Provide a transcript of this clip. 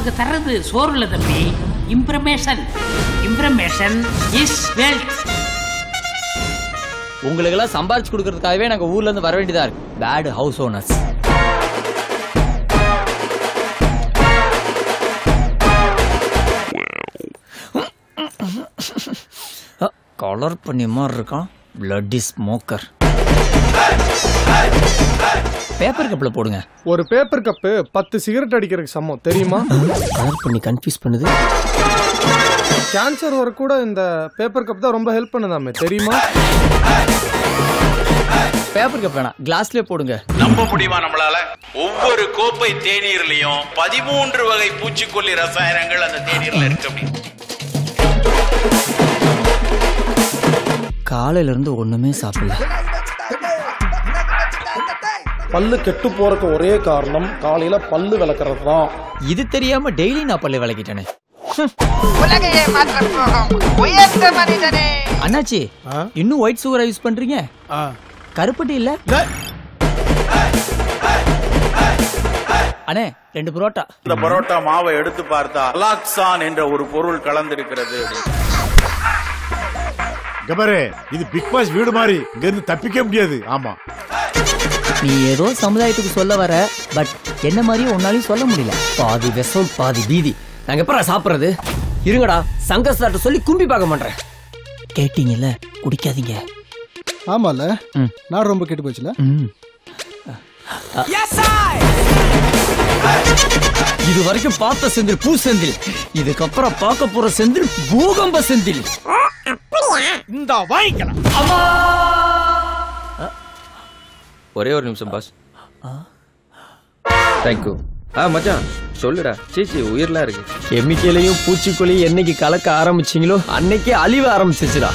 நமக்கு தர்றது சோறு இல்ல தம்பி, இம்ப்ரமேஷன். இம்ப்ரமேஷன் இஸ் வெல்த். உங்களுக்கு எல்லாம் சம்பாரிச்சு கொடுக்கறதுக்காகவே நாங்க ஊர்ல இருந்து வர வேண்டியதா இருக்கு. Bad house owners. கலர் பண்ணி மாதிரி இருக்கான். Bloody smoker. பேப்பர் கப்ல போடுங்க. ஒரு பேப்பர் கப்பு 10 சிகரெட் அடிக்கிறதுக்கு சமம் தெரியுமா? கலர் பண்ணி கன்ஃபியூஸ் பண்ணுது. கேன்சர் வர கூட இந்த பேப்பர் கப் தான் ரொம்ப ஹெல்ப் பண்ணுதாமே தெரியுமா? பேப்பர் கப் வேணாம், கிளாஸ்லயே போடுங்க. நம்ப முடியுமா நம்மளால? ஒவ்வொரு கோப்பை தேநீர்லயும் 13 வகை பூச்சிக்கொல்லி ரசாயனங்கள் அந்த தேநீர்ல இருக்கு. காலையில இருந்து ஒண்ணுமே சாப்பிடல. பல்லு கெட்டு போறதுக்கு ஒரே காரணம் காலையில பல்லு விளக்குறது தான். இது தெரியாம டெய்லி நான் பல்லு விளக்கிட்டேனே. அண்ணாச்சி, இன்னும் ஒயிட் சுகரா யூஸ் பண்றீங்க? கருப்பட்டி இல்ல? அண்ணே 2 பரோட்டா. இந்த பரோட்டா மாவை எடுத்து பார்த்தா அலாக்சான் என்ற ஒரு பொருள் கலந்திருக்கிறது. கபரே, இது பிக் பாஸ் வீடு மாதிரி, இங்க இருந்து தப்பிக்க முடியாது. ஆமா, நீ ஏதோ சமுதாயத்துக்கு சொல்ல வர, பட் என்ன மாதிரியும் உன்னாலையும் சொல்ல முடியல. பாதி விஷம் பாதி பீதி. நாங்க எப்பறம் சாப்பிடுறது? இருங்கடா, சங்கர் சார்ட்ட சொல்லி கும்பி பார்க்க மாட்டேன். கேட்டீங்கல்ல, குடிக்காதீங்க. ஆமால, நான் ரொம்ப கெட்டு போச்சுல. இது வரைக்கும் பார்த்த செந்தில் பூ செந்தில், இதுக்கப்புறம் பார்க்க போற செந்தில் பூகம்ப செந்தில். இந்த வாங்கிக்கலாம். ஒரே ஒரு நிமிஷம் பாஸ். தேங்க்யூ. மச்சான் சொல்லுடா. சீச்சி உயிர்லாம் இருக்கு. கெமிக்கலையும் பூச்சிக்கொல்லியும் என்னைக்கு கலக்க ஆரம்பிச்சீங்களோ அன்னைக்கே அழிவு ஆரம்பிச்சிச்சுடா.